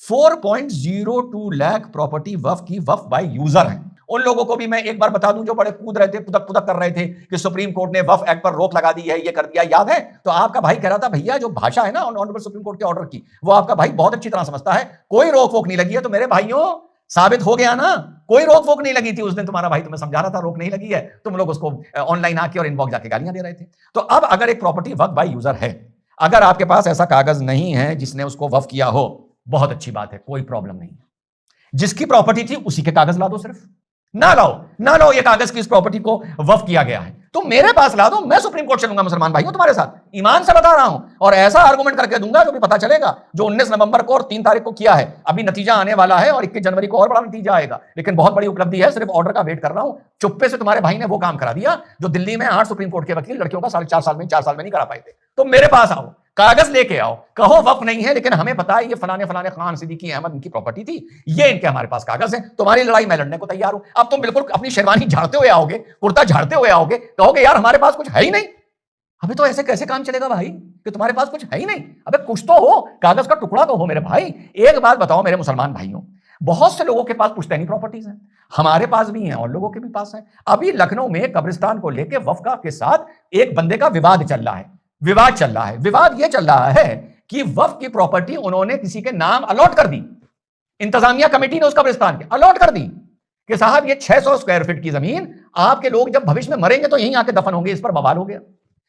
4.02 lakh property वक्फ की वक्फ by user है। उन लोगों को भी मैं एक बार बता दूं जो बड़े कूद रहे थे, पुदक पुदक कर रहे थे कि सुप्रीम कोर्ट ने वक्फ एक्ट पर रोक लगा दी है, ये कर दिया। याद है? तो आपका भाई कह रहा था भैया जो भाषा है ना ऑनरेबल सुप्रीम कोर्ट के ऑर्डर की, वो आपका भाई बहुत अच्छी तरह समझता है, कोई रोक वोक नहीं लगी है। तो मेरे भाइयों साबित हो गया ना, कोई रोक वोक नहीं लगी थी। उस दिन तुम्हारा भाई तुम्हें समझा रहा था रोक नहीं लगी है, तुम लोग उसको ऑनलाइन आके और इनबॉक्स जाके गालियां दे रहे थे। तो अब अगर एक प्रॉपर्टी वक्फ बाय यूजर है, अगर आपके पास ऐसा कागज नहीं है जिसने उसको वक्फ किया हो, बहुत अच्छी बात है, कोई प्रॉब्लम नहीं है। जिसकी प्रॉपर्टी थी उसी के कागज ला दो, सिर्फ ना लाओ ये कागज की इस प्रॉपर्टी को वक्फ किया गया है, तो मेरे पास ला दो, मैं सुप्रीम कोर्ट चलूंगा मुसलमान भाइयों तुम्हारे साथ, ईमान से बता रहा हूं, और ऐसा आर्गुमेंट करके दूंगा जो भी पता चलेगा, जो 19 नवंबर को और 3 तारीख को किया है। अभी नतीजा आने वाला है और 21 जनवरी को और बड़ा नतीजा आएगा, लेकिन बहुत बड़ी उपलब्धि है, सिर्फ ऑर्डर का वेट कर रहा हूं। चुप्पे से तुम्हारे भाई ने वो काम करा दिया जो दिल्ली में 8 सुप्रीम कोर्ट के वकील लड़कियों का 4.5 साल में 4 साल में नहीं करा पाए थे। तो मेरे पास आओ, कागज लेके आओ, कहो वक्फ नहीं है लेकिन हमें पता है ये फलाने फलाने खान सिद्दीकी अहमद इनकी प्रॉपर्टी थी, ये इनके हमारे पास कागज है, तुम्हारी लड़ाई मैं लड़ने को तैयार हूं। अब तुम बिल्कुल अपनी शेरवानी झाड़ते हुए आओगे, कुर्ता झाड़ते हुए आओगे, कहोगे यार हमारे पास कुछ है ही नहीं। अबे तो ऐसे कैसे काम चलेगा भाई कि तुम्हारे पास कुछ है ही नहीं? अबे कुछ तो हो, कागज का टुकड़ा तो हो मेरे भाई। एक बात बताओ मेरे मुसलमान भाइयों, बहुत से लोगों के पास पुश्तैनी प्रॉपर्टीज हैं, हमारे पास भी हैं और लोगों के भी पास हैं। अभी लखनऊ में कब्रिस्तान को लेकर वक्फ के साथ एक बंदे का विवाद चल रहा है। विवाद यह चल रहा है कि वक्फ की प्रॉपर्टी उन्होंने किसी के नाम अलॉट कर दी, इंतजामिया कमेटी ने उस कब्रिस्तान के अलॉट कर दी कि साहब ये 600 स्क्वायर फीट की जमीन आपके लोग जब भविष्य में मरेंगे तो यहीं आके दफन होंगे। इस पर बवाल हो गया।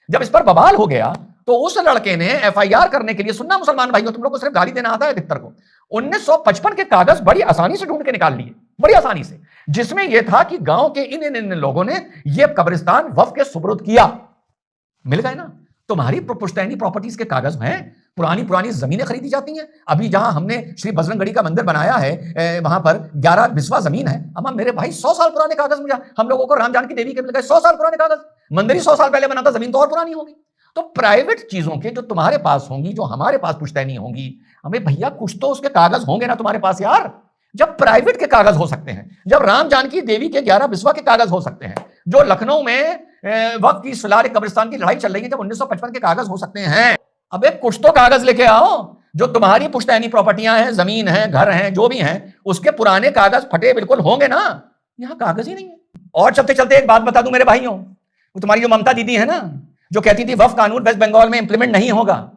जब इस पर बवाल हो गया तो उस लड़के ने एफआईआर करने के लिए, सुनना मुसलमान भाइयों, तुम लोग को सिर्फ गाली देना आता है अधिकतर को, 1955 के कागज बड़ी आसानी से ढूंढ के निकाल लिए, बड़ी आसानी से, जिसमें यह था कि गांव के इन लोगों ने यह कब्रिस्तान वक्फ के सुपुर्द किया। मिल गए ना? तुम्हारी पुश्तैनी प्रॉपर्टीज के कागज हैं, पुरानी जमीनें खरीदी जाती हैं। अभी जहां हमने श्री बजरंगगढ़ी का मंदिर बनाया है, वहां पर 11 बिस्वा जमीन है। अम्मा मेरे भाई 100 साल पुराने कागज मुझे, हम लोगों को राम जानकी देवी के मिल गए 100 साल पुराने कागज। मंदिर ही 100 साल पहले बना था, जमीन तो और पुरानी होगी। तो प्राइवेट चीजों के जो तुम्हारे पास होंगी, जो हमारे पास पुश्तैनी होंगी, हमें भैया कुछ तो उसके कागज होंगे ना तुम्हारे पास यार। जब प्राइवेट के कागज हो सकते हैं, जब राम जानकी देवी के 11 बिस्वा के कागज हो सकते हैं, जो लखनऊ में वक्त की सुलार कब्रिस्तान की लड़ाई चल रही है, जब 1955 के कागज हो सकते हैं, अबे कुछ तो कागज लेके आओ। जो तुम्हारी पुश्तैनी प्रॉपर्टियां हैं, जमीन है, घर हैं, जो भी हैं, उसके पुराने कागज फटे बिल्कुल होंगे ना। यहां कागज ही नहीं है। और चलते चलते एक बात बता दूं मेरे भाइयों, तुम्हारी जो ममता दीदी है ना, जो कहती थी वक्फ कानून वेस्ट बंगाल में इंप्लीमेंट नहीं होगा,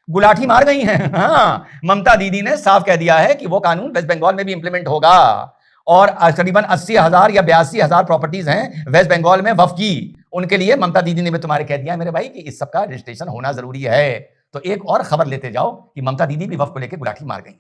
गुलाठी मार गई हैं। हाँ, ममता दीदी ने साफ कह दिया है कि वो कानून वेस्ट बंगाल में भी इंप्लीमेंट होगा। और करीबन 80,000 या 82,000 प्रॉपर्टीज हैं वेस्ट बंगाल में वक्फ की, उनके लिए ममता दीदी ने भी तुम्हारे कह दिया है मेरे भाई कि इस सब का रजिस्ट्रेशन होना जरूरी है। तो एक और खबर लेते जाओ कि ममता दीदी भी वक्फ को लेकर गुलाठी मार गई।